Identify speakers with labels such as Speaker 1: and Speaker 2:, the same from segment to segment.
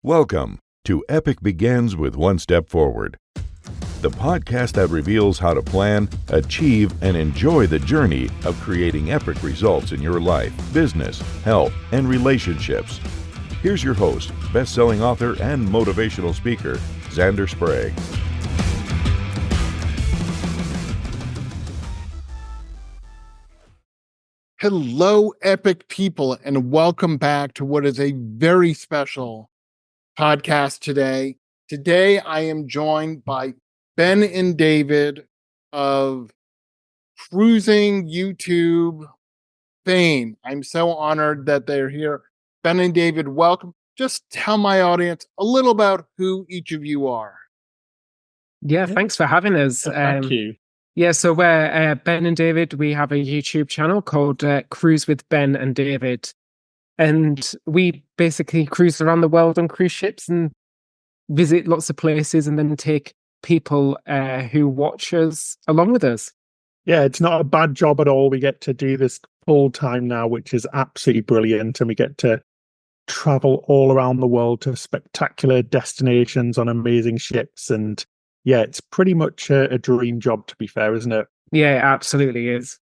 Speaker 1: Welcome to Epic Begins with One Step Forward, the podcast that reveals how to plan, achieve, and enjoy the journey of creating epic results in your life, business, health, and relationships. Here's your host, best-selling author and motivational speaker, Xander Sprague.
Speaker 2: Hello, epic people, and welcome back to what is a very special podcast today. Today, I am joined by Ben and David of Cruising YouTube fame. I'm so honored that they're here. Ben and David, welcome. Just tell my audience a little about who each of you are.
Speaker 3: Yeah, thanks for having us.
Speaker 4: Thank you.
Speaker 3: Yeah, so we're Ben and David. We have a YouTube channel called Cruise with Ben and David. And we basically cruise around the world on cruise ships and visit lots of places and then take people who watch us along with us.
Speaker 4: Yeah, it's not a bad job at all. We get to do this full time now, which is absolutely brilliant. And we get to travel all around the world to spectacular destinations on amazing ships. And yeah, it's pretty much a dream job, to be fair, isn't it?
Speaker 3: Yeah, it absolutely is.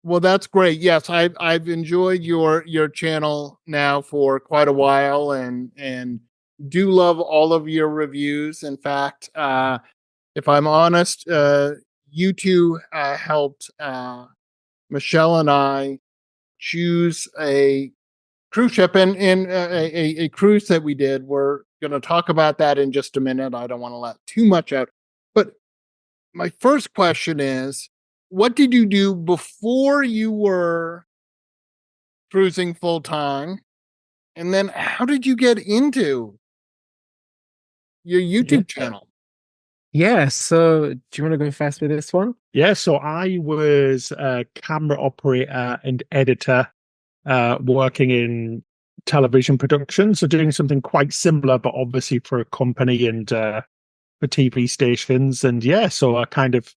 Speaker 2: Well, that's great. Yes, I've enjoyed your channel now for quite a while, and do love all of your reviews. In fact, if I'm honest, you two helped Michelle and I choose a cruise ship and a cruise that we did. We're going to talk about that in just a minute. I don't want to let too much out. But my first question is, what did you do before you were cruising full time? And then how did you get into your YouTube channel?
Speaker 3: Yeah, so do you want to go first with this one?
Speaker 4: Yeah, so I was a camera operator and editor working in television production. So doing something quite similar, but obviously for a company and for TV stations. And yeah, so I kind of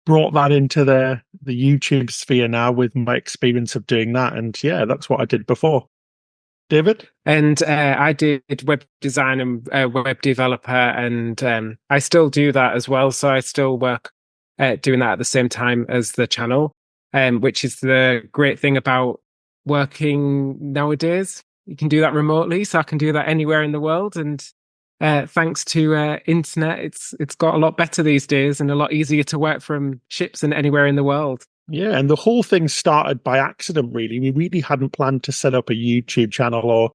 Speaker 4: brought that into the YouTube sphere now with my experience of doing that. And yeah, that's what I did before. David?
Speaker 3: And I did web design and web developer, and I still do that as well. So I still work doing that at the same time as the channel, which is the great thing about working nowadays. You can do that remotely, so I can do that anywhere in the world. And thanks to internet, it's got a lot better these days and a lot easier to work from ships and anywhere in the world.
Speaker 4: Yeah, and the whole thing started by accident, really. We really hadn't planned to set up a YouTube channel or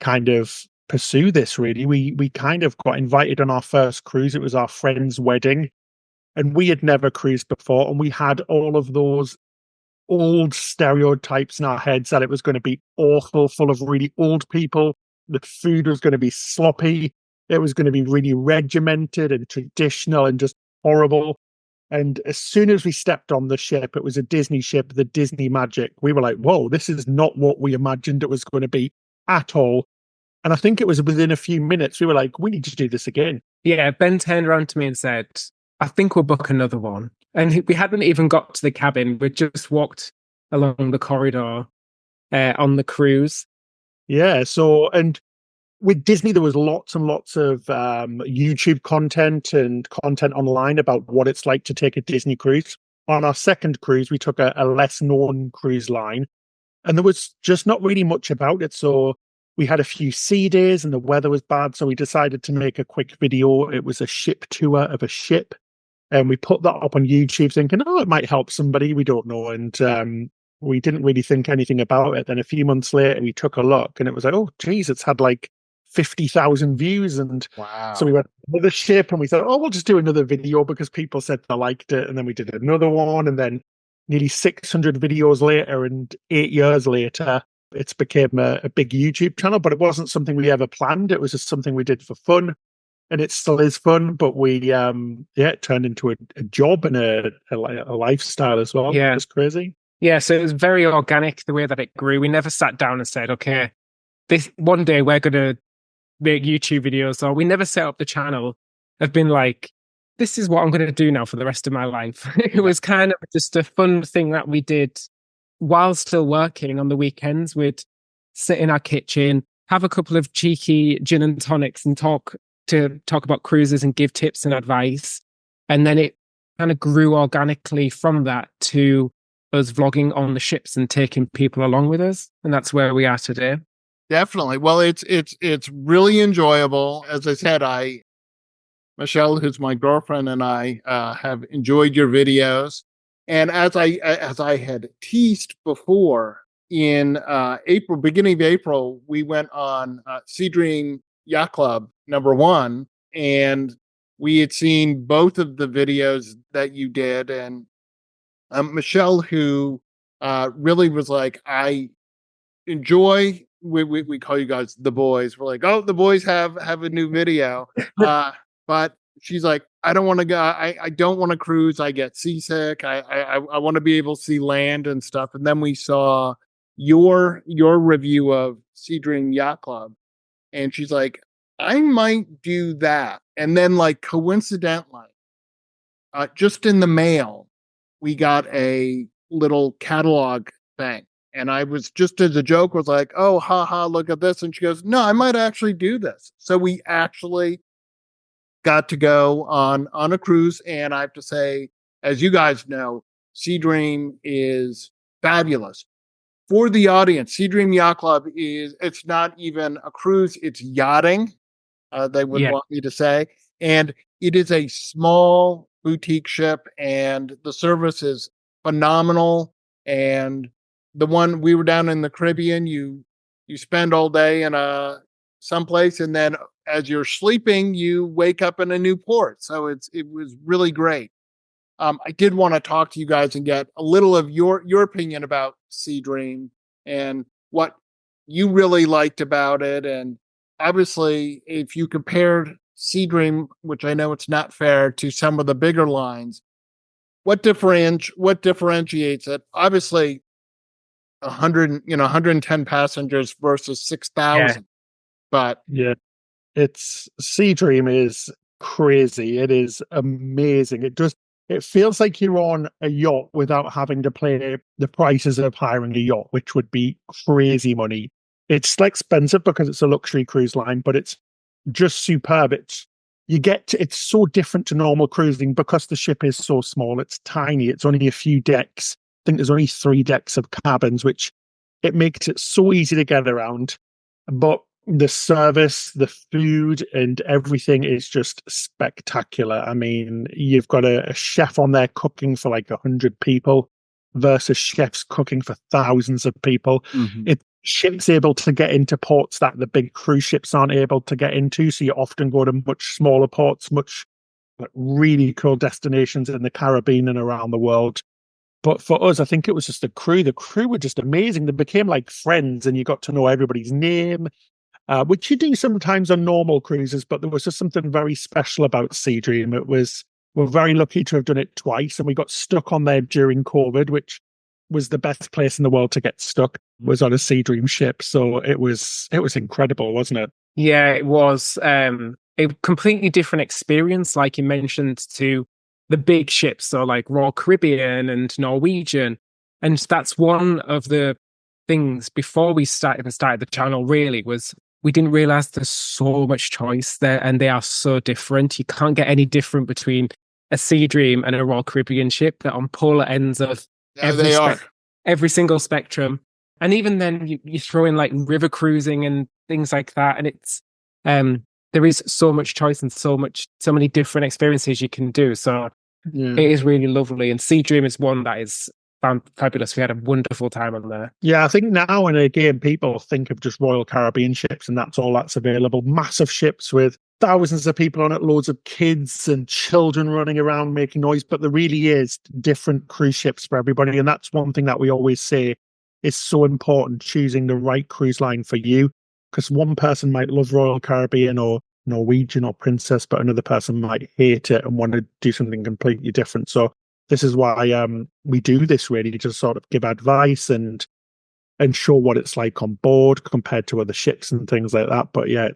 Speaker 4: kind of pursue this, really. We kind of got invited on our first cruise. It was our friend's wedding, and we had never cruised before, and we had all of those old stereotypes in our heads that it was going to be awful, full of really old people. The food was going to be sloppy. It was going to be really regimented and traditional and just horrible. And as soon as we stepped on the ship, it was a Disney ship, the Disney Magic. We were like, whoa, this is not what we imagined it was going to be at all. And I think it was within a few minutes, we were like, we need to do this again.
Speaker 3: Yeah, Ben turned around to me and said, I think we'll book another one. And we hadn't even got to the cabin. We just walked along the corridor on the cruise.
Speaker 4: Yeah, so, and with Disney, there was lots and lots of YouTube content and content online about what it's like to take a Disney cruise. On our second cruise, we took a less known cruise line, and there was just not really much about it. So we had a few sea days and the weather was bad. So we decided to make a quick video. It was a ship tour of a ship. And we put that up on YouTube thinking, oh, it might help somebody. We don't know. And we didn't really think anything about it. Then a few months later, we took a look and it was like, oh, geez, it's had like 50,000 views. And
Speaker 2: Wow.
Speaker 4: So we went to another ship and we thought, oh, we'll just do another video because people said they liked it. And then we did another one. And then nearly 600 videos later and 8 years later, it's became a big YouTube channel. But it wasn't something we ever planned. It was just something we did for fun. And it still is fun, but we, it turned into a job and a lifestyle as well.
Speaker 3: Yeah.
Speaker 4: It's crazy.
Speaker 3: Yeah, so it was very organic, the way that it grew. We never sat down and said, okay, this one day we're going to make YouTube videos, or we never set up the channel. I've been like, this is what I'm going to do now for the rest of my life. It was kind of just a fun thing that we did while still working on the weekends. We'd sit in our kitchen, have a couple of cheeky gin and tonics and talk about cruises and give tips and advice. And then it kind of grew organically from that to us vlogging on the ships and taking people along with us. And that's where we are today.
Speaker 2: Definitely. Well, it's really enjoyable. As I said, Michelle, who's my girlfriend, and I have enjoyed your videos. And as I had teased before, in April, beginning of April, we went on Sea Dream Yacht Club #1, and we had seen both of the videos that you did. And Michelle, who really was like, I enjoy. We call you guys the boys. We're like, oh, the boys have a new video, but she's like, I don't want to go. I don't want to cruise. I get seasick. I want to be able to see land and stuff. And then we saw your review of Sea Dream Yacht Club, and she's like, I might do that. And then, like, coincidentally, just in the mail, we got a little catalog thing. And I was, just as a joke, was like, oh, haha, look at this. And she goes, no, I might actually do this. So we actually got to go on a cruise. And I have to say, as you guys know, Sea Dream is fabulous. For the audience, Sea Dream Yacht Club it's not even a cruise, it's yachting, they would want me to say. And it is a small boutique ship, and the service is phenomenal. And the one, we were down in the Caribbean, you spend all day in someplace, and then as you're sleeping, you wake up in a new port. So it was really great. I did want to talk to you guys and get a little of your opinion about Sea Dream and what you really liked about it. And obviously, if you compared Sea Dream, which I know it's not fair, to some of the bigger lines, what differentiates it? Obviously, 110 passengers versus 6,000. But
Speaker 4: yeah, Sea Dream is crazy. It is amazing. It feels like you're on a yacht without having to pay the prices of hiring a yacht, which would be crazy money. It's expensive because it's a luxury cruise line, but it's just superb. It's so different to normal cruising because the ship is so small. It's tiny. It's only a few decks. I think there's only 3 decks of cabins, which it makes it so easy to get around. But the service, the food, and everything is just spectacular. I mean, you've got a chef on there cooking for like 100 people versus chefs cooking for thousands of people.
Speaker 2: Mm-hmm.
Speaker 4: Ships able to get into ports that the big cruise ships aren't able to get into. So you often go to much smaller ports, really cool destinations in the Caribbean and around the world. But for us, I think it was just the crew. The crew were just amazing. They became like friends, and you got to know everybody's name, which you do sometimes on normal cruises. But there was just something very special about Sea Dream. We're very lucky to have done it twice, and we got stuck on there during COVID, which was the best place in the world to get stuck, was on a Sea Dream ship. So it was incredible, wasn't it?
Speaker 3: Yeah, it was a completely different experience, like you mentioned, to the big ships, so like Royal Caribbean and Norwegian. And that's one of the things before we started the channel, really, was we didn't realize there's so much choice there, and they are so different. You can't get any different between a Sea Dream and a Royal Caribbean ship. They're on polar ends of every single spectrum. And even then you throw in like river cruising and things like that, and it's there is so much choice and so many different experiences you can do. So it is really lovely, and Sea Dream is one that is fabulous. We had a wonderful time on there.
Speaker 4: Yeah, I think now and again people think of just Royal Caribbean ships and that's all that's available. Massive ships with thousands of people on it, loads of kids and children running around making noise, but there really is different cruise ships for everybody. And that's one thing that we always say is so important, choosing the right cruise line for you, because one person might love Royal Caribbean or Norwegian or Princess, but another person might hate it and want to do something completely different. So this is why we do this, really, to sort of give advice and show what it's like on board compared to other ships and things like that. But yeah,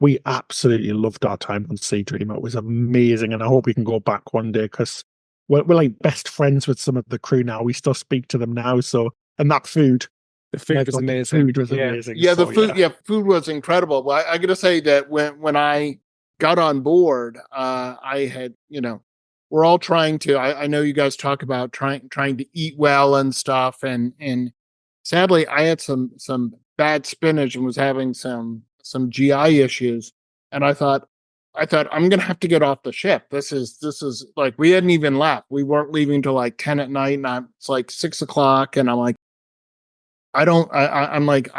Speaker 4: we absolutely loved our time on Sea Dream. It was amazing, and I hope we can go back one day, because we're like best friends with some of the crew now. We still speak to them now. So, and that food,
Speaker 3: The food was
Speaker 4: The
Speaker 3: amazing.
Speaker 4: food was amazing.
Speaker 2: Yeah, the
Speaker 4: So,
Speaker 2: food. Yeah, food was incredible. Well, I got to say that when I got on board, I had we're all trying to. I know you guys talk about trying to eat well and stuff, and sadly, I had some bad spinach and was having some GI issues, and I thought I'm gonna have to get off the ship. This is like we hadn't even left. We weren't leaving till like 10 at night, and it's like 6 o'clock, and I'm like, I'm like,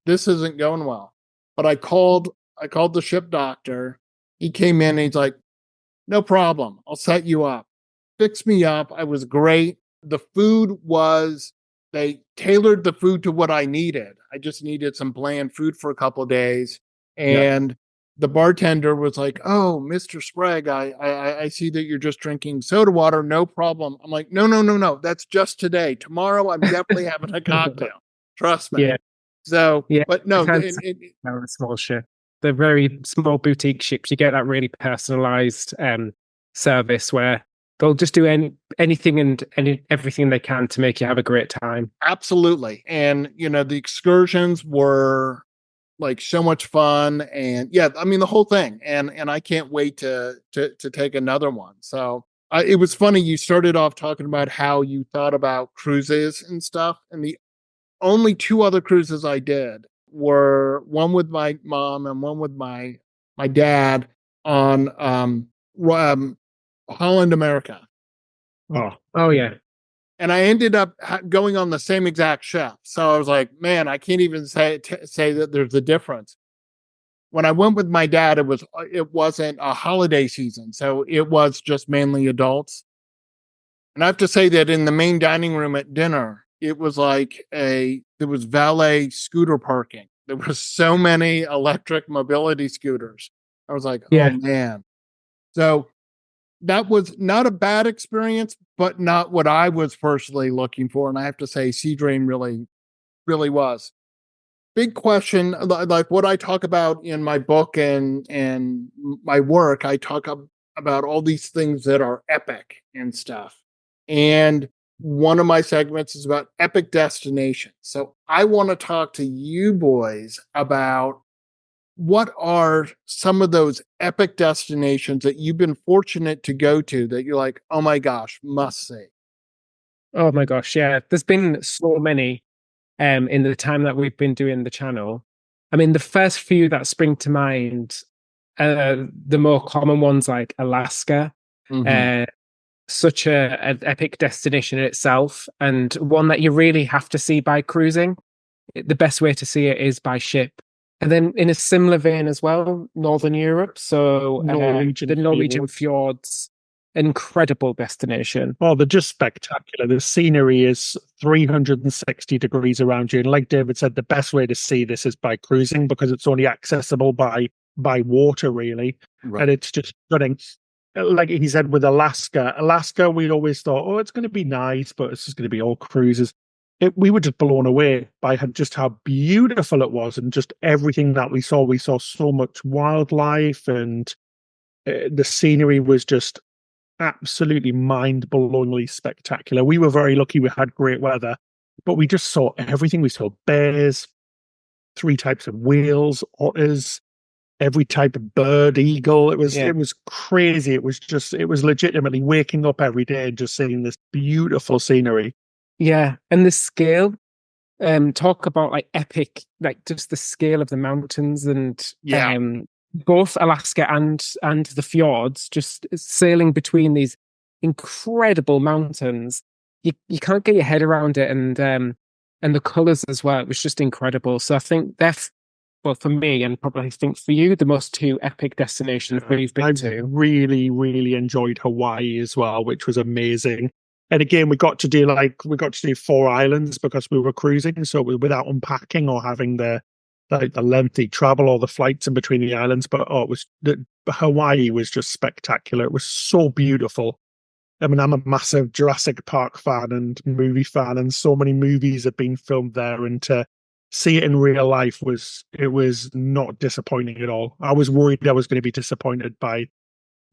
Speaker 2: this isn't going well. But I called the ship doctor. He came in and he's like, no problem. I'll set you up. Fix me up. I was great. The food was, they tailored the food to what I needed. I just needed some bland food for a couple of days. And the bartender was like, oh, Mr. Sprague, I see that you're just drinking soda water. No problem. I'm like, no. That's just today. Tomorrow, I'm definitely having a cocktail. Trust me.
Speaker 3: Yeah.
Speaker 2: So,
Speaker 3: Yeah,
Speaker 2: but no,
Speaker 3: I can't say they're a small ship. They're very small boutique ships. You get that really personalized service where they'll just do anything and everything they can to make you have a great time.
Speaker 2: absolutely. And the excursions were like so much fun, and yeah, I mean the whole thing. And I can't wait to take another one. So it was funny. You started off talking about how you thought about cruises and stuff, and the only two other cruises I did were one with my mom and one with my dad on Holland America.
Speaker 3: Oh yeah.
Speaker 2: And I ended up going on the same exact ship. So I was like, man, I can't even say that there's a difference. When I went with my dad, it wasn't a holiday season, so it was just mainly adults. And I have to say that in the main dining room at dinner, it was like there was valet scooter parking. There were so many electric mobility scooters. I was like,
Speaker 3: Yeah.
Speaker 2: oh man. So that was not a bad experience, but not what I was personally looking for. And I have to say, Sea Drain really, really was. Big question, like what I talk about in my book and my work, I talk about all these things that are epic and stuff. And one of my segments is about epic destinations. So I want to talk to you boys about what are some of those epic destinations that you've been fortunate to go to that you're like, oh my gosh, must see.
Speaker 3: Oh my gosh, yeah. There's been so many in the time that we've been doing the channel. I mean, the first few that spring to mind, the more common ones like Alaska, such an epic destination in itself, and one that you really have to see by cruising. The best way to see it is by ship. And then in a similar vein as well, Northern Europe. So the Norwegian fjords, incredible destination.
Speaker 4: Oh, they're just spectacular. The scenery is 360 degrees around you. And like David said, the best way to see this is by cruising because it's only accessible by water, really. Right. And it's just stunning. Like he said with Alaska, we'd always thought, oh, it's going to be nice, but it's just going to be all cruises. We were just blown away by just how beautiful it was and just everything that we saw. We saw so much wildlife and the scenery was just absolutely mind-blowingly spectacular. We were very lucky we had great weather, but we just saw everything. We saw bears, 3 types of whales, otters, every type of bird, eagle. It was crazy. It was legitimately waking up every day and just seeing this beautiful scenery.
Speaker 3: Yeah, and the scale. Talk about like epic, like just the scale of the mountains and both Alaska and the fjords, just sailing between these incredible mountains. You can't get your head around it, and the colors as well. It was just incredible. So I think that's, well, for me, and probably I think for you, the most 2 epic destinations we've been to.
Speaker 4: Really, really enjoyed Hawaii as well, which was amazing. And again, we got to do 4 islands because we were cruising, so we without unpacking or having the lengthy travel or the flights in between the islands. But Hawaii was just spectacular. It was so beautiful. I mean, I'm a massive Jurassic Park fan and movie fan, and so many movies have been filmed there. And to see it in real life was not disappointing at all. I was worried I was going to be disappointed by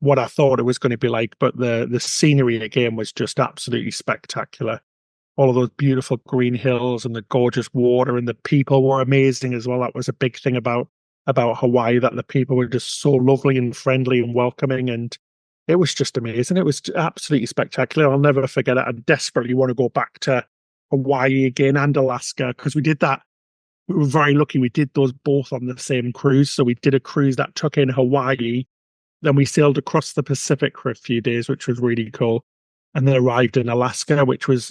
Speaker 4: what I thought it was going to be like, but the scenery again was just absolutely spectacular. all of those beautiful green hills and the gorgeous water, and the people were amazing as well. That was a big thing about Hawaii, that the people were just so lovely and friendly and welcoming, and it was just amazing. It was absolutely spectacular. I'll never forget it. I desperately want to go back to Hawaii again and Alaska, because we did that. We were very lucky. We did those both on the same cruise. So we did a cruise that took in Hawaii, then we sailed across the Pacific for a few days, which was really cool, and then arrived in Alaska, which was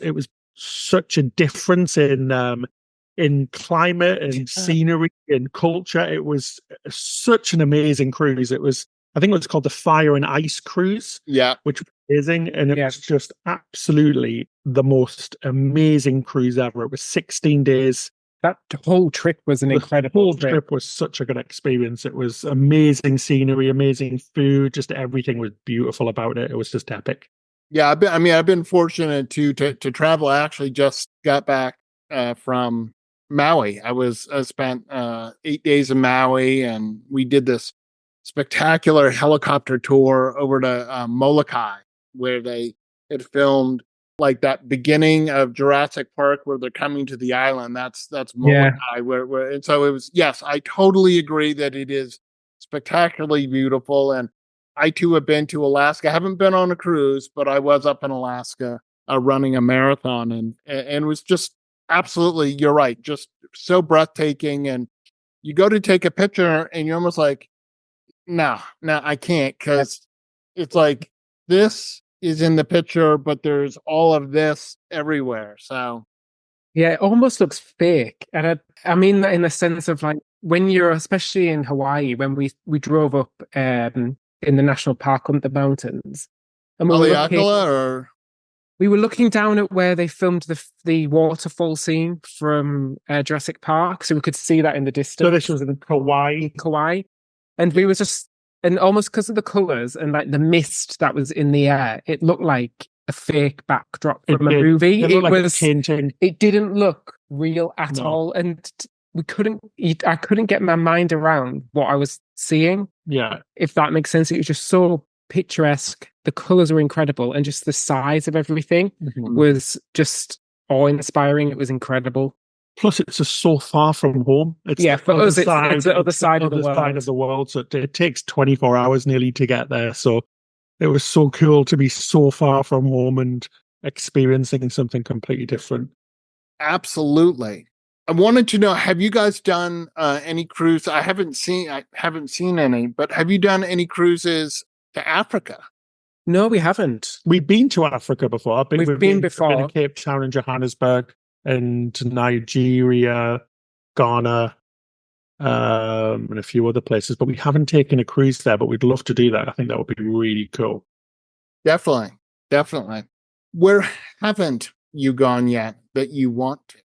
Speaker 4: such a difference in climate and scenery and culture. It was such an amazing cruise. I think it was called the Fire and Ice Cruise.
Speaker 2: Yeah.
Speaker 4: Which was amazing. And it was just absolutely the most amazing cruise ever. It was 16 days.
Speaker 3: That whole trip was an incredible
Speaker 4: The whole trip was such a good experience. It was amazing scenery, amazing food, just everything was beautiful about it. It was just epic.
Speaker 2: Yeah, I've been fortunate to travel. I actually just got back from Maui. I spent 8 days in Maui, and we did this spectacular helicopter tour over to Molokai, where they had filmed like that beginning of Jurassic Park where they're coming to the island. That's Molokai. Where and so it was. Yes, I totally agree that it is spectacularly beautiful. And I too have been to Alaska. I haven't been on a cruise, but I was up in Alaska running a marathon, and it was just absolutely. You're right, just so breathtaking. And you go to take a picture, and you're almost like, no, I can't, because it's like this is in the picture, but there's all of this everywhere. So
Speaker 3: yeah, it almost looks fake, and I mean that in the sense of like when you're, especially in Hawaii, when we drove up in the national park on the mountains, and we were looking down at where they filmed the waterfall scene from Jurassic Park, so we could see that in the distance.
Speaker 4: So this was in Kauai.
Speaker 3: And we were just, and almost because of the colours and like the mist that was in the air, it looked like a fake backdrop from a movie. It didn't look real at all, and I couldn't get my mind around what I was seeing.
Speaker 4: Yeah,
Speaker 3: if that makes sense. It was just so picturesque. The colours were incredible, and just the size of everything was just awe-inspiring. It was incredible.
Speaker 4: Plus, it's just so far from home.
Speaker 3: For us, it's the other side of the world.
Speaker 4: So it takes 24 hours nearly to get there. So it was so cool to be so far from home and experiencing something completely different.
Speaker 2: Absolutely. I wanted to know, have you guys done any cruise? I haven't seen any, but have you done any cruises to Africa?
Speaker 3: No, we haven't.
Speaker 4: We've been to Africa before.
Speaker 3: We've been before.
Speaker 4: We've been to Cape Town and Johannesburg, and Nigeria, Ghana, and a few other places, but we haven't taken a cruise there, but we'd love to do that. I think that would be really cool.
Speaker 2: Definitely. Where haven't you gone yet that you want to?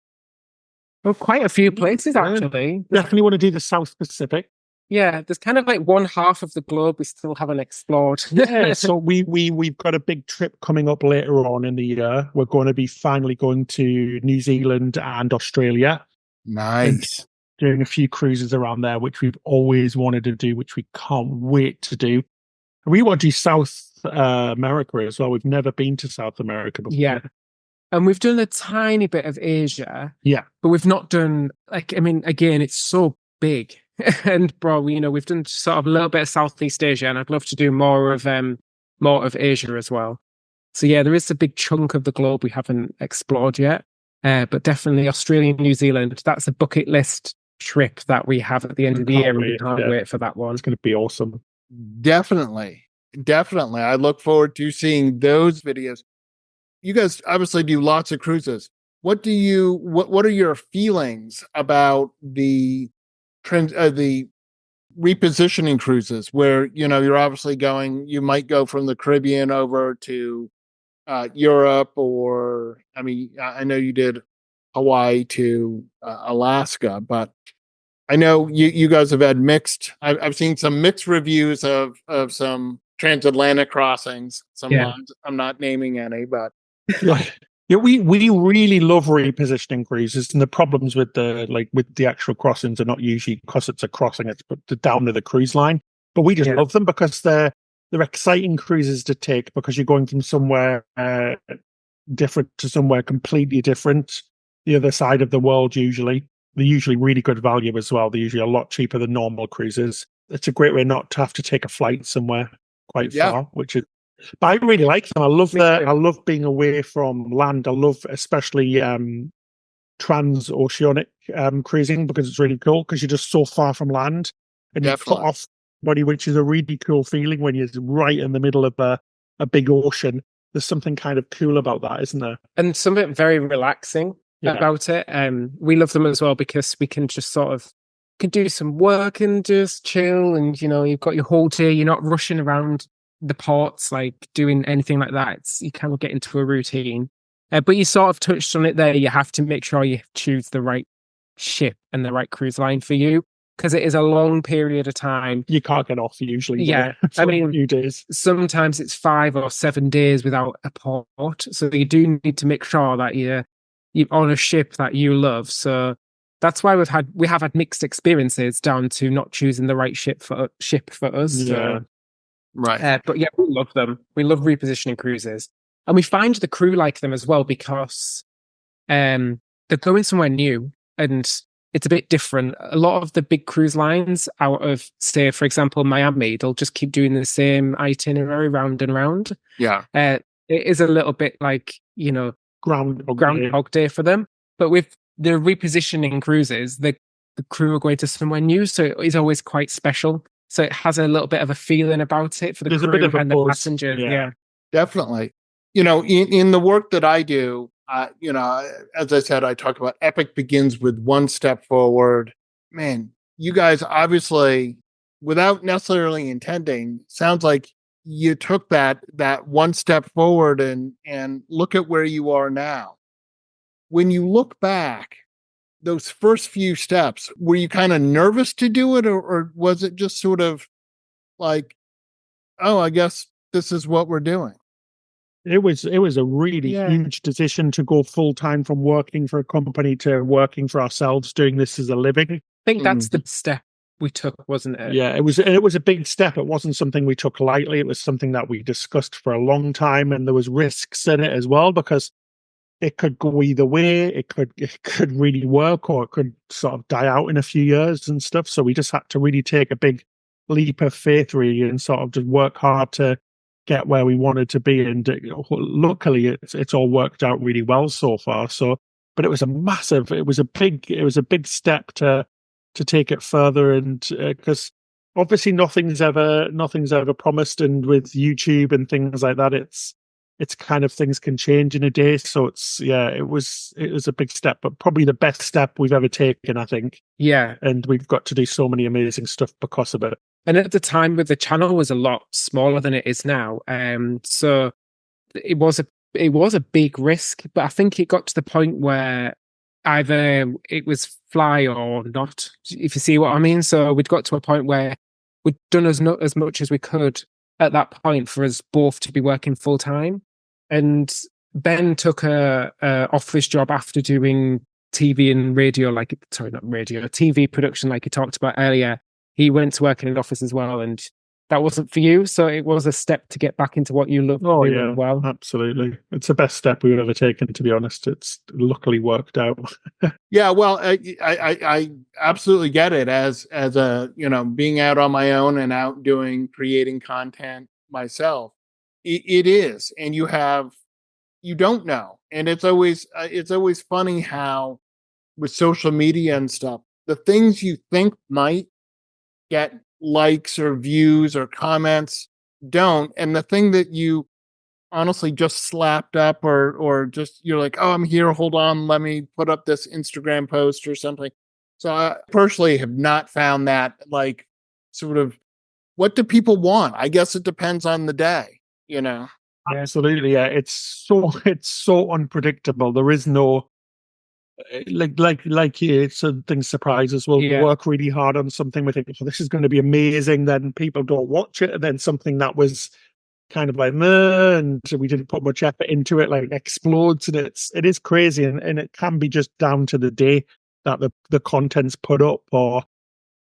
Speaker 3: Well, quite a few places, actually.
Speaker 4: Definitely want to do the South Pacific.
Speaker 3: Yeah, there's kind of like one half of the globe we still haven't explored.
Speaker 4: Yeah, so we've got a big trip coming up later on in the year. We're going to be finally going to New Zealand and Australia.
Speaker 2: Nice.
Speaker 4: Doing a few cruises around there, which we've always wanted to do, which we can't wait to do. We want to do South America as well. We've never been to South America before.
Speaker 3: Yeah. And we've done a tiny bit of Asia.
Speaker 4: Yeah.
Speaker 3: But we've not done, again, it's so big. And we've done sort of a little bit of Southeast Asia, and I'd love to do more of Asia as well. So yeah, there is a big chunk of the globe we haven't explored yet. But definitely Australia and New Zealand, that's a bucket list trip that we have at the end of the year. We can't wait for that one.
Speaker 4: It's going to be awesome.
Speaker 2: Definitely. I look forward to seeing those videos. You guys obviously do lots of cruises. What are your feelings about the repositioning cruises, where you're obviously you might go from the Caribbean over to Europe, or I know you did Hawaii to Alaska, but I know you guys have had mixed. I've seen some mixed reviews of some transatlantic crossings. Lines, I'm not naming any, but
Speaker 4: yeah, we really love repositioning cruises, and the problems with the actual crossings are not usually because it's a crossing; it's down to the cruise line. But we just love them because they're exciting cruises to take, because you're going from somewhere different to somewhere completely different, the other side of the world usually. They're usually really good value as well. They're usually a lot cheaper than normal cruises. It's a great way not to have to take a flight somewhere quite far, which is. But I really like them. I love I love being away from land. I love especially transoceanic cruising because it's really cool because you're just so far from land and you cut off body, which is a really cool feeling when you're right in the middle of a big ocean. There's something kind of cool about that, isn't there?
Speaker 3: And something very relaxing about it. We love them as well because we can just sort of can do some work and just chill, and you've got your whole day. You're not rushing around the ports like doing anything like that. You kind of get into a routine. But you sort of touched on it there. You have to make sure you choose the right ship and the right cruise line for you because it is a long period of time.
Speaker 4: You can't get off usually.
Speaker 3: Yeah. I mean,
Speaker 4: a few days.
Speaker 3: Sometimes it's 5 or 7 days without a port. So you do need to make sure that you're on a ship that you love. So that's why we have had mixed experiences down to not choosing the right ship for us.
Speaker 4: Yeah.
Speaker 3: So,
Speaker 2: right.
Speaker 3: But yeah, we love them. We love repositioning cruises. And we find the crew like them as well because they're going somewhere new and it's a bit different. A lot of the big cruise lines out of, say, for example, Miami, they'll just keep doing the same itinerary round and round.
Speaker 2: Yeah.
Speaker 3: It is a little bit like, Groundhog Day for them. But with the repositioning cruises, the crew are going to somewhere new. So it is always quite special. So it has a little bit of a feeling about it for the crew and the passengers. Yeah.
Speaker 2: Definitely. In the work that I do, as I said, I talk about Epic begins with one step forward. Man, you guys obviously, without necessarily intending, sounds like you took that one step forward and look at where you are now. When you look back, those first few steps, were you kind of nervous to do it, or was it just sort of like, oh, I guess this is what we're doing?
Speaker 4: It was a really huge decision to go full time from working for a company to working for ourselves, doing this as a living.
Speaker 3: I think that's the step we took, wasn't it?
Speaker 4: Yeah, it was a big step. It wasn't something we took lightly. It was something that we discussed for a long time, and there was risks in it as well because it could go either way. It could really work, or it could sort of die out in a few years and stuff. So we just had to really take a big leap of faith, really, and sort of just work hard to get where we wanted to be. And luckily, it's all worked out really well so far. So, but it was a big step to take it further, and because obviously nothing's ever promised, and with YouTube and things like that, it's kind of things can change in a day. So it was a big step, but probably the best step we've ever taken, I think.
Speaker 3: Yeah.
Speaker 4: And we've got to do so many amazing stuff because of it.
Speaker 3: And at the time, the channel was a lot smaller than it is now. So it was a big risk, but I think it got to the point where either it was fly or not, if you see what I mean. So we'd got to a point where we'd done as much as we could at that point for us both to be working full time. And Ben took a office job after doing TV and radio, TV production, like he talked about earlier. He went to work in an office as well, and that wasn't for you. So it was a step to get back into what you love.
Speaker 4: Oh yeah, well, absolutely. It's the best step we've ever taken, to be honest. It's luckily worked out.
Speaker 2: Yeah, well, I absolutely get it. As a being out on my own and out creating content myself, it is, and you don't know, and it's always funny how with social media and stuff, the things you think might get likes or views or comments don't, and the thing that you honestly just slapped up or just you're like, oh, I'm here, hold on, let me put up this Instagram post or something. So I personally have not found that, like, sort of, what do people want? I guess it depends on the day,
Speaker 4: Absolutely, yeah. It's so unpredictable. There is no like you, some things surprise us. We'll work really hard on something, we think, oh, this is going to be amazing, then people don't watch it, and then something that was kind of like meh, and we didn't put much effort into it, like, explodes, and it is crazy, and it can be just down to the day that the content's put up or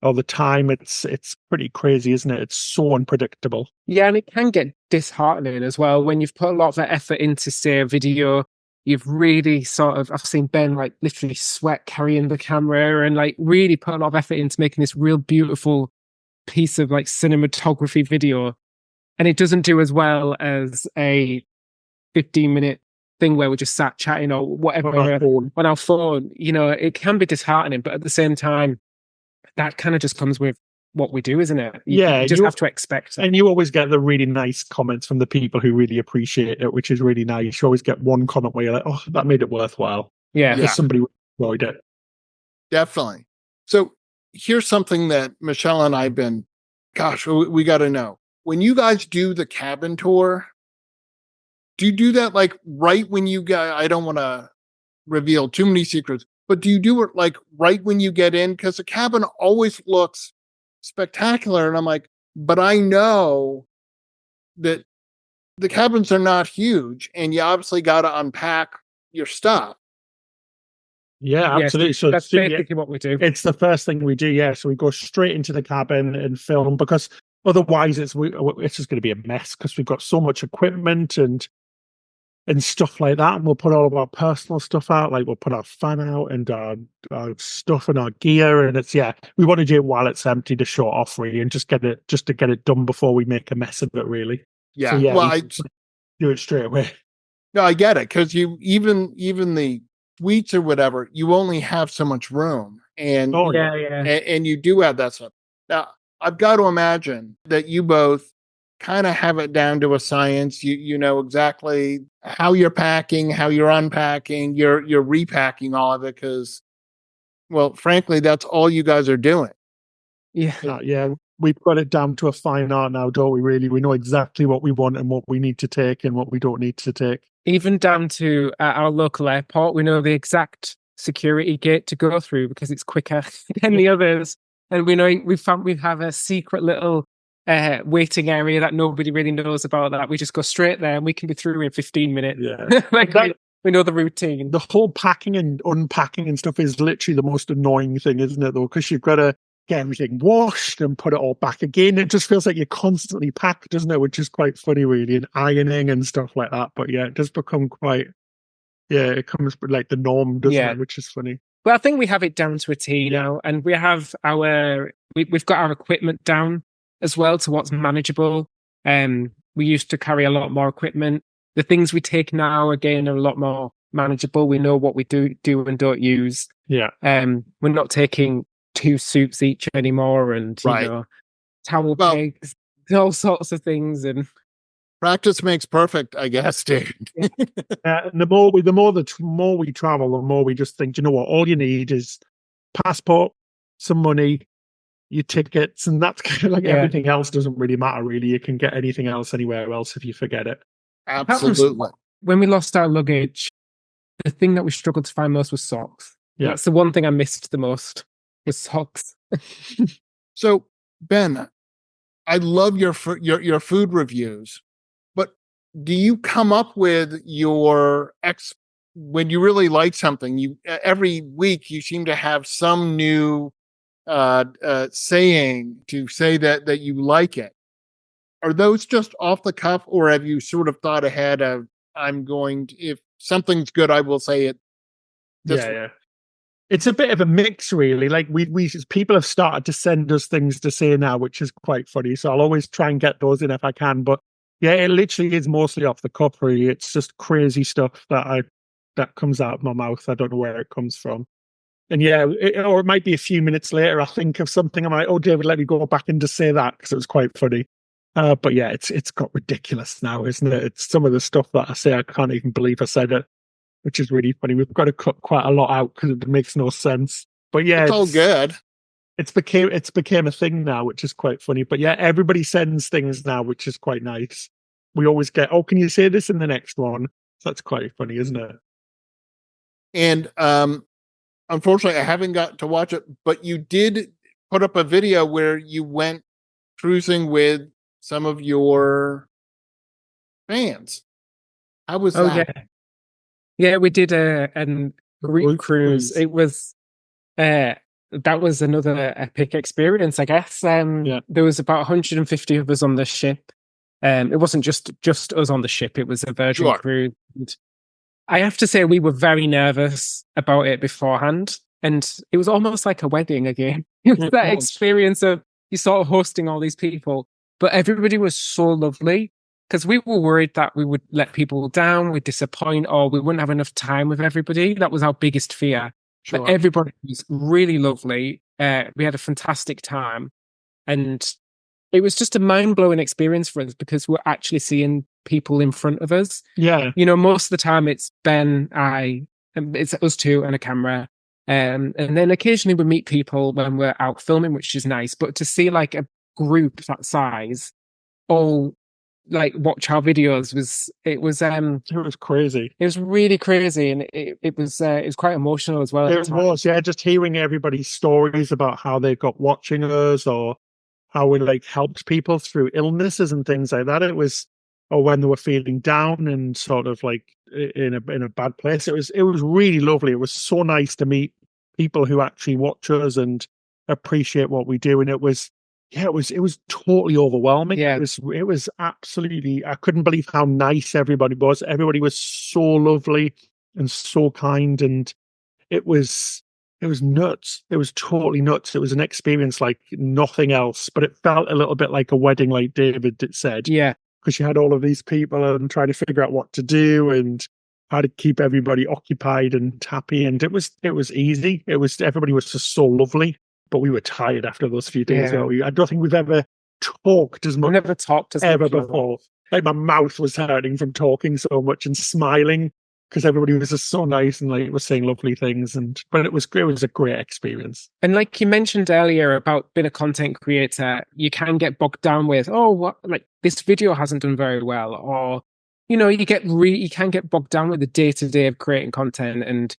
Speaker 4: the time. It's pretty crazy, isn't it? It's so unpredictable.
Speaker 3: Yeah, and it can get disheartening as well when you've put a lot of effort into, say, a video, you've really sort of, I've seen Ben like literally sweat carrying the camera and like really put a lot of effort into making this real beautiful piece of like cinematography video. And it doesn't do as well as a 15-minute thing where we're just sat chatting or whatever on our phone. You know, it can be disheartening, but at the same time, that kind of just comes with what we do, isn't it? You just have to expect it.
Speaker 4: And you always get the really nice comments from the people who really appreciate it, which is really nice. You always get one comment where you're like, oh, that made it worthwhile.
Speaker 3: Yeah.
Speaker 4: Because somebody enjoyed it.
Speaker 2: Definitely. So here's something that Michelle and I've been, gosh, we got to know. When you guys do the cabin tour, do you do that like right when you get, I don't want to reveal too many secrets, but do you do it like right when you get in? Because the cabin always looks spectacular. And I'm like, but I know that the cabins are not huge and you obviously got to unpack your stuff.
Speaker 4: Yeah, absolutely.
Speaker 3: Yes,
Speaker 4: so
Speaker 3: that's basically what we do.
Speaker 4: It's the first thing we do. Yeah. So we go straight into the cabin and film, because otherwise it's just going to be a mess, because we've got so much equipment and stuff like that. And we'll put all of our personal stuff out. Like we'll put our fan out and our stuff and our gear. And we want to do it while it's empty to show it off really, and just to get it done before we make a mess of it really.
Speaker 2: Yeah.
Speaker 4: So,
Speaker 2: well, I
Speaker 4: do it straight away.
Speaker 2: No, I get it. Cause you, even the suites or whatever, you only have so much room, and and you do have that stuff. Now, I've got to imagine that you both kind of have it down to a science. You know exactly how you're packing, how you're unpacking, you're repacking all of it, because, well, frankly, that's all you guys are doing.
Speaker 4: Yeah. We've got it down to a fine art now, don't we? Really, we know exactly what we want and what we need to take and what we don't need to take.
Speaker 3: Even down to our local airport, we know the exact security gate to go through because it's quicker than the others. And we know we have a secret little waiting area that nobody really knows about. That we just go straight there and we can be through in 15 minutes.
Speaker 4: Yeah,
Speaker 3: we know the routine.
Speaker 4: The whole packing and unpacking and stuff is literally the most annoying thing, isn't it? Though, because you've got to get everything washed and put it all back again. It just feels like you're constantly packed, doesn't it? Which is quite funny, really, and ironing and stuff like that. But yeah, it does become quite. Yeah, it comes like the norm, doesn't it? Which is funny.
Speaker 3: Well, I think we have it down to a T now, and we have we've got our equipment down as well to what's manageable. We used to carry a lot more equipment. The things we take now, again, are a lot more manageable. We know what we do and don't use.
Speaker 4: Yeah.
Speaker 3: We're not taking 2 suits each anymore, and you know, towel pegs, all sorts of things. And
Speaker 2: practice makes perfect, I guess, dude.
Speaker 4: And the more we travel, the more we just think, you know what? All you need is passport, some money, your tickets, and that's kind of like everything else doesn't really matter. Really, you can get anything else anywhere else if you forget it.
Speaker 2: Absolutely.
Speaker 3: When we lost our luggage, the thing that we struggled to find most was socks. Yeah. That's the one thing I missed the most. With socks.
Speaker 2: So, Ben, I love your food reviews, but do you come up with your when you really like something? You every week you seem to have some new saying to say that you like it. Are those just off the cuff, or have you sort of thought ahead of, if something's good, I will say it?
Speaker 4: Yeah. It's a bit of a mix, really. Like we people have started to send us things to say now, which is quite funny. So I'll always try and get those in if I can. But yeah, it literally is mostly off the cuff, really. It's just crazy stuff that comes out of my mouth. I don't know where it comes from. And yeah, or it might be a few minutes later, I think of something. I'm like, oh, David, let me go back and just say that, because it was quite funny. But yeah, it's got ridiculous now, isn't it? It's some of the stuff that I say, I can't even believe I said it, which is really funny. We've got to cut quite a lot out because it makes no sense. But yeah,
Speaker 2: it's all good.
Speaker 4: It's became a thing now, which is quite funny. But yeah, everybody sends things now, which is quite nice. We always get, oh, can you say this in the next one? So that's quite funny, isn't it?
Speaker 2: And unfortunately, I haven't got to watch it, but you did put up a video where you went cruising with some of your fans. How was that?
Speaker 3: Yeah, we did a group cruise. It was that was another epic experience, I guess. There was about 150 of us on the ship. It wasn't just us on the ship. It was a Virgin cruise. I have to say we were very nervous about it beforehand, and it was almost like a wedding again. It was
Speaker 4: It
Speaker 3: that
Speaker 4: was.
Speaker 3: experience of you sort of hosting all these people, but everybody was so lovely because we were worried that we would let people down, we'd disappoint, or we wouldn't have enough time with everybody. That was our biggest fear. But
Speaker 2: Sure.
Speaker 3: everybody was really lovely. We had a fantastic time, and it was just a mind-blowing experience for us because we're actually seeing people in front of us.
Speaker 4: Yeah.
Speaker 3: You know, most of the time it's Ben, it's us two and a camera. And then occasionally we meet people when we're out filming, which is nice. But to see like a group that size all like watch our videos
Speaker 4: It was crazy.
Speaker 3: it was really crazy, and it was quite emotional as well. At the
Speaker 4: It
Speaker 3: time.
Speaker 4: was, yeah, just hearing everybody's stories about how they got watching us or how we like helped people through illnesses and things like that. It was, or when they were feeling down and sort of like in a bad place. It was really lovely. It was so nice to meet people who actually watch us and appreciate what we do. And it was, yeah, it was totally overwhelming.
Speaker 3: Yeah.
Speaker 4: It was absolutely, I couldn't believe how nice everybody was. Everybody was so lovely and so kind, and it was nuts. It was totally nuts. It was an experience like nothing else, but it felt a little bit like a wedding, like David said,
Speaker 3: Yeah,
Speaker 4: because you had all of these people and trying to figure out what to do and how to keep everybody occupied and happy. And it was easy. Everybody was just so lovely, but we were tired after those few days.
Speaker 3: Yeah.
Speaker 4: Weren't we? I don't think we've ever talked as
Speaker 3: we
Speaker 4: much
Speaker 3: never talked as
Speaker 4: ever
Speaker 3: much about
Speaker 4: before. Like my mouth was hurting from talking so much and smiling because everybody was just so nice and like was saying lovely things. But it was a great experience.
Speaker 3: And like you mentioned earlier about being a content creator, you can get bogged down with, oh, what, like this video hasn't done very well, or you know, you can get bogged down with the day to day of creating content, and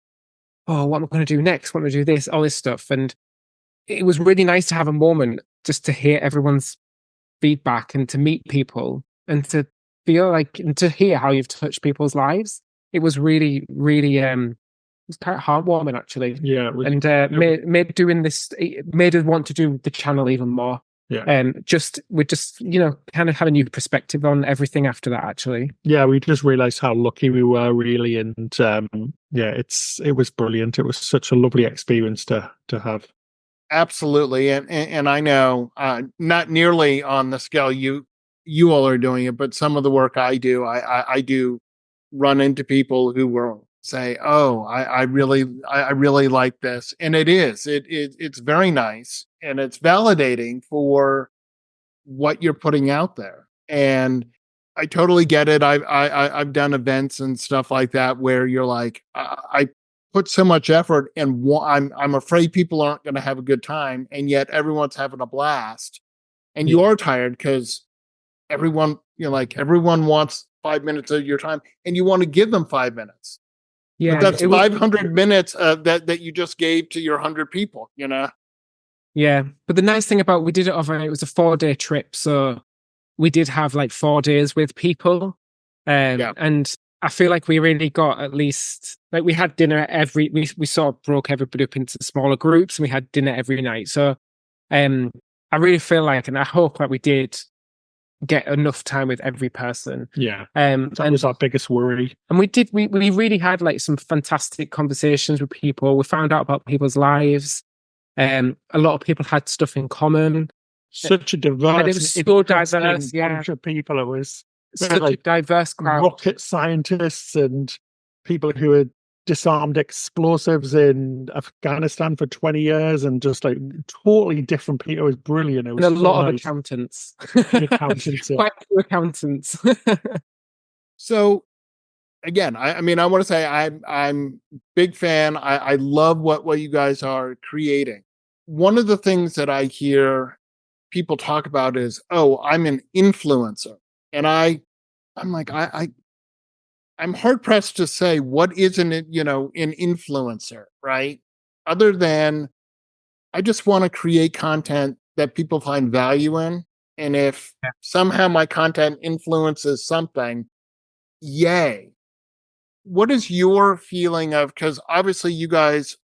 Speaker 3: oh, what am I going to do next? What am I going to do this, all this stuff, and it was really nice to have a moment just to hear everyone's feedback and to meet people and to feel like and to hear how you've touched people's lives. It was really, really it was quite heartwarming actually.
Speaker 4: Yeah, it was,
Speaker 3: And made doing this, it made us want to do the channel even more.
Speaker 4: Yeah.
Speaker 3: We just, you know, kind of had a new perspective on everything after that actually.
Speaker 4: yeah, we just realized how lucky we were really, and yeah, it was brilliant. It was such a lovely experience to have.
Speaker 2: Absolutely. And I know not nearly on the scale you all are doing it, but some of the work I do, I do run into people who will say, "Oh, I really like this," and it's very nice and it's validating for what you're putting out there. And I totally get it. I've done events and stuff like that where you're like, I put so much effort, and I'm afraid people aren't going to have a good time, and yet everyone's having a blast, and you are tired because everyone, you know, like everyone wants 5 minutes of your time, and you want to give them 5 minutes.
Speaker 3: Yeah,
Speaker 2: But that's 500 minutes that you just gave to your 100 people, you know?
Speaker 3: Yeah, but the nice thing about it was a 4-day trip, so we did have like 4 days with people, and I feel like we really got at least like we had dinner we sort of broke everybody up into smaller groups and we had dinner every night. So, I really feel like, and I hope that we did get enough time with every person.
Speaker 4: Yeah,
Speaker 3: that
Speaker 4: was our biggest worry.
Speaker 3: And we really had like some fantastic conversations with people. We found out about people's lives. A lot of people had stuff in common.
Speaker 4: Such a diverse,
Speaker 3: and it was so diverse,
Speaker 4: bunch of people. It was
Speaker 3: such a diverse crowd.
Speaker 4: Rocket scientists and people who had disarmed explosives in Afghanistan for 20 years and just like totally different people. It was brilliant. It was
Speaker 3: and a lot of accountants.
Speaker 4: Accountants, yeah.
Speaker 3: Quite a few accountants.
Speaker 2: So again, I mean, I want to say I'm big fan. I love what you guys are creating. One of the things that I hear people talk about is, oh, I'm an influencer. And I'm like, I'm hard pressed to say what isn't it, you know, an influencer, right? Other than I just want to create content that people find value in. And if somehow my content influences something, yay. What is your feeling of, because obviously you guys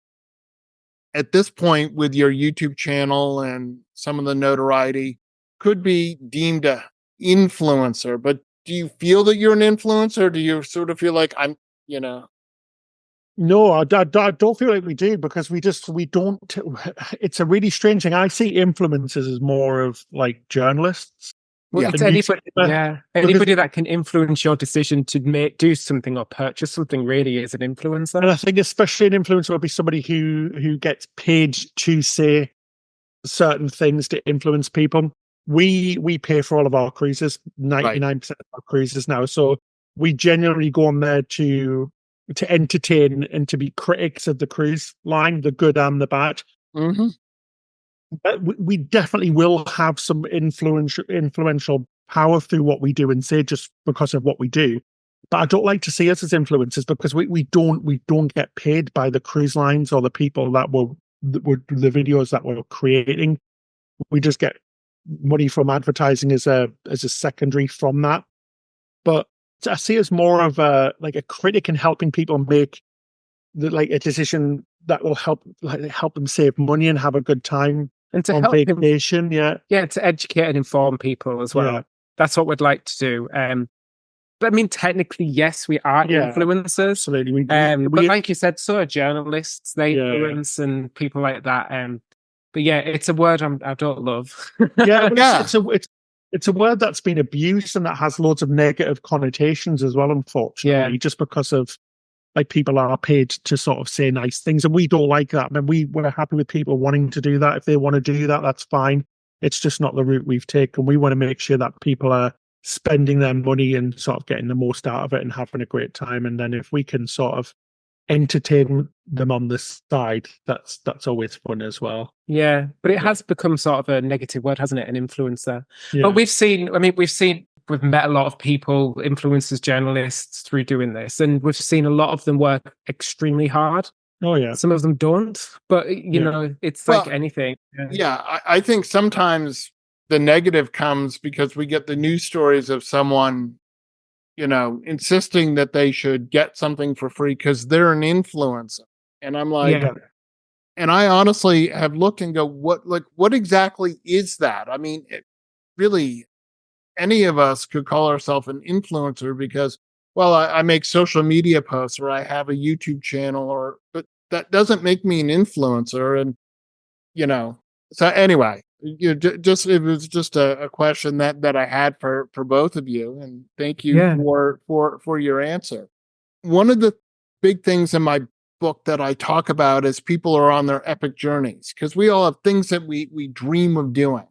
Speaker 2: at this point with your YouTube channel and some of the notoriety could be deemed a influencer, but do you feel that you're an influencer? Or do you sort of feel like I'm, you know,
Speaker 4: No, I don't feel like we do because we don't. It's a really strange thing. I see influencers as more of like journalists.
Speaker 3: Well,
Speaker 2: Yeah.
Speaker 3: it's
Speaker 4: And
Speaker 3: anybody,
Speaker 4: newspaper,
Speaker 3: anybody that can influence your decision to do something or purchase something really is an
Speaker 4: and
Speaker 3: influencer.
Speaker 4: I think especially an influencer would be somebody who gets paid to say certain things to influence people. We pay for all of our cruises, 99% of our cruises now. So we genuinely go on there to entertain and to be critics of the cruise line, the good and the bad.
Speaker 2: Mm-hmm.
Speaker 4: But we definitely will have some influential power through what we do and say just because of what we do. But I don't like to see us as influencers because we don't get paid by the cruise lines or the people that were the videos that we're creating. We just get money from advertising as a secondary from that. But I see us more of a critic in helping people make a decision that will help them save money and have a good time
Speaker 3: And to
Speaker 4: on
Speaker 3: help him,
Speaker 4: vacation.
Speaker 3: to educate and inform people as well.
Speaker 4: Yeah.
Speaker 3: That's what we'd like to do. But I mean, technically, yes, we are influencers.
Speaker 4: Absolutely.
Speaker 3: But like you said, so are journalists. They
Speaker 4: Yeah.
Speaker 3: influence and people like that. But yeah, it's a word I don't love.
Speaker 4: Yeah,
Speaker 2: Yeah.
Speaker 4: it's a word that's been abused and that has loads of negative connotations as well, unfortunately, just because of people are paid to sort of say nice things, and we don't like that. I mean, we're happy with people wanting to do that. If they want to do that, that's fine. It's just not the route we've taken. We want to make sure that people are spending their money and sort of getting the most out of it and having a great time. And then if we can sort of entertain them on the side, that's always fun as well.
Speaker 3: Yeah, but it has become sort of a negative word, hasn't it? An influencer.
Speaker 4: Yeah.
Speaker 3: But we've met a lot of people, influencers, journalists, through doing this, and we've seen a lot of them work extremely hard.
Speaker 4: Oh yeah.
Speaker 3: Some of them don't, but you know, it's like anything.
Speaker 2: Yeah, I think sometimes the negative comes because we get the news stories of someone, insisting that they should get something for free because they're an influencer. And I'm like, and I honestly have looked and go, what exactly is that? I mean, really, any of us could call ourselves an influencer because, well, I make social media posts or I have a YouTube channel, but that doesn't make me an influencer. And, so anyway, it was just a question that I had for both of you. And thank you for your answer. One of the big things in my book that I talk about is people are on their epic journeys because we all have things that we dream of doing.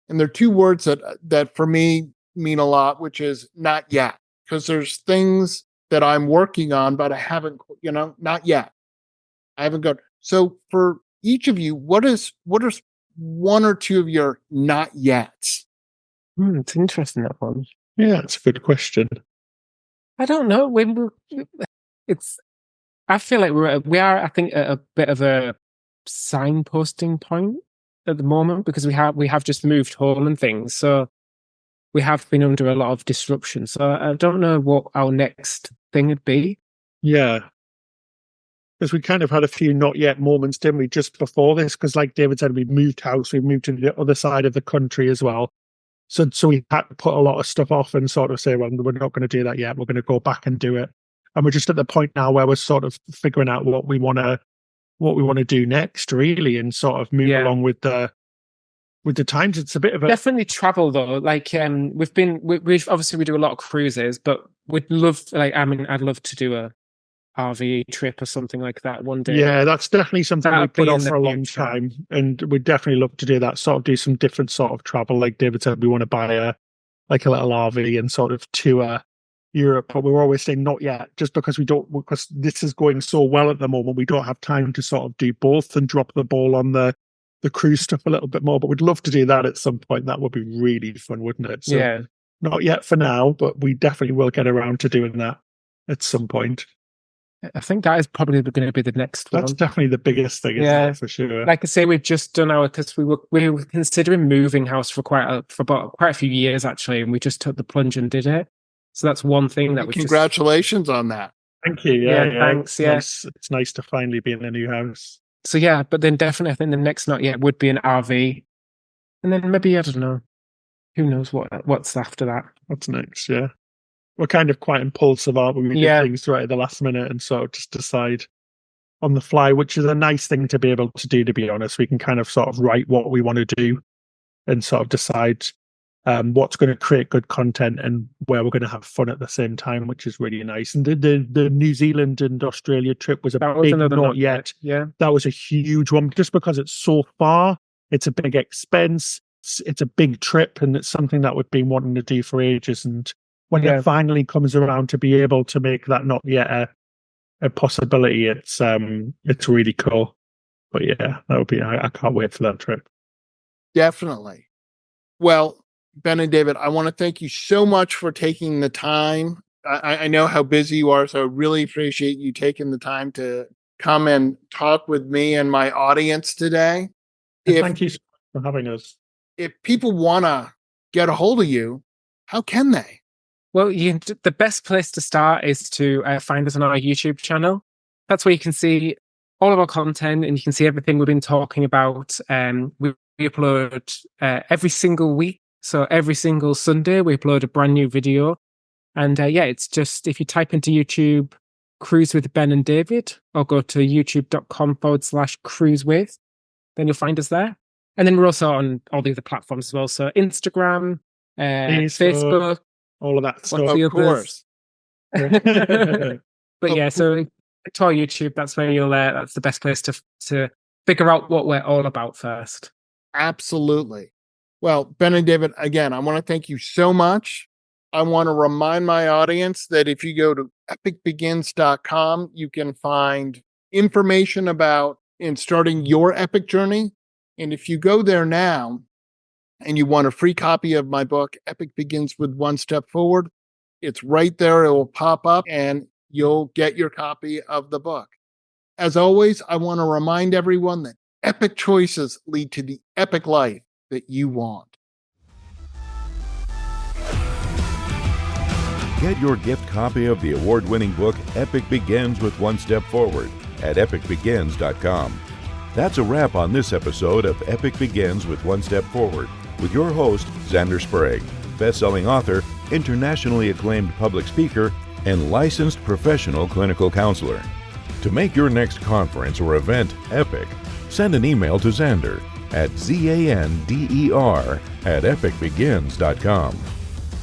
Speaker 2: And there are two words that for me mean a lot, which is not yet, because there's things that I'm working on, but I haven't, not yet. I haven't got. So for each of you, what is one or two of your not yet?
Speaker 3: It's interesting, that one.
Speaker 4: Yeah, it's a good question.
Speaker 3: I don't know. I feel like we are, I think, at a bit of a signposting point at the moment because we have just moved home and things. So we have been under a lot of disruption. So I don't know what our next thing would be. Yeah.
Speaker 4: Because we kind of had a few not yet moments, didn't we, just before this? Because like David said, we've moved house, we've moved to the other side of the country as well. So we had to put a lot of stuff off and sort of say, well, we're not going to do that yet. We're going to go back and do it. And we're just at the point now where we're sort of figuring out what we want to do next, really, and sort of move along with the times. It's a bit of a
Speaker 3: definitely travel though. Like we've obviously we do a lot of cruises, but we'd love I'd love to do a RV trip or something like that one day.
Speaker 4: Yeah, that's definitely something we put off for a long time, and we'd definitely love to do that. Sort of do some different sort of travel. Like David said, we want to buy a little RV and sort of tour Europe, but we're always saying not yet, just because because this is going so well at the moment. We don't have time to sort of do both and drop the ball on the cruise stuff a little bit more. But we'd love to do that at some point. That would be really fun, wouldn't it? So, not yet for now, but we definitely will get around to doing that at some point.
Speaker 3: I think that is probably going to be the next one.
Speaker 4: That's definitely the biggest thing, isn't it, for sure.
Speaker 3: Like I say, we've just done because we were considering moving house for quite a few years actually, and we just took the plunge and did it. So that's one thing that we
Speaker 2: congratulations on that.
Speaker 4: Thank you.
Speaker 3: Yeah, thanks.
Speaker 4: It's nice to finally be in a new house.
Speaker 3: So yeah, but then definitely I think the next not yet would be an RV, and then maybe I don't know. Who knows what's after that?
Speaker 4: What's next? Yeah. We're kind of quite impulsive, aren't we? We do things right at the last minute and sort of just decide. on the fly, which is a nice thing to be able to do, to be honest. We can kind of sort of write what we want to do and sort of decide what's going to create good content and where we're going to have fun at the same time, which is really nice. And the New Zealand and Australia trip was a big not yet.
Speaker 3: Yeah.
Speaker 4: That was a huge one, just because it's so far. It's a big expense. It's a big trip, and it's something that we've been wanting to do for ages. And when it finally comes around to be able to make that not yet a possibility, it's really cool. But yeah, that would be. I can't wait for that trip.
Speaker 2: Definitely. Well, Ben and David, I want to thank you so much for taking the time. I know how busy you are, so I really appreciate you taking the time to come and talk with me and my audience today.
Speaker 4: Thank you for having us.
Speaker 2: If people want to get a hold of you, how can they?
Speaker 3: Well, the best place to start is to find us on our YouTube channel. That's where you can see all of our content, and you can see everything we've been talking about. We upload every single week. So every single Sunday, we upload a brand new video. And it's just, if you type into YouTube, Cruise with Ben and David, or go to youtube.com/cruise with, then you'll find us there. And then we're also on all the other platforms as well. So Instagram, Facebook,
Speaker 4: all of that stuff.
Speaker 2: Of course.
Speaker 3: But yeah, so to our YouTube, that's where that's the best place to figure out what we're all about first.
Speaker 2: Absolutely. Well, Ben and David, again, I want to thank you so much. I want to remind my audience that if you go to epicbegins.com, you can find information about starting your epic journey. And if you go there now and you want a free copy of my book, Epic Begins with One Step Forward, it's right there. It will pop up and you'll get your copy of the book. As always, I want to remind everyone that epic choices lead to the epic life that you want.
Speaker 1: Get your gift copy of the award-winning book Epic Begins with One Step Forward at epicbegins.com. That's a wrap on this episode of Epic Begins with One Step Forward with your host, Xander Sprague, best-selling author, internationally acclaimed public speaker, and licensed professional clinical counselor. To make your next conference or event epic, send an email to Xander at zander@epicbegins.com.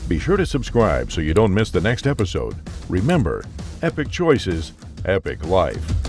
Speaker 1: Be sure to subscribe so you don't miss the next episode. Remember, epic choices, epic life.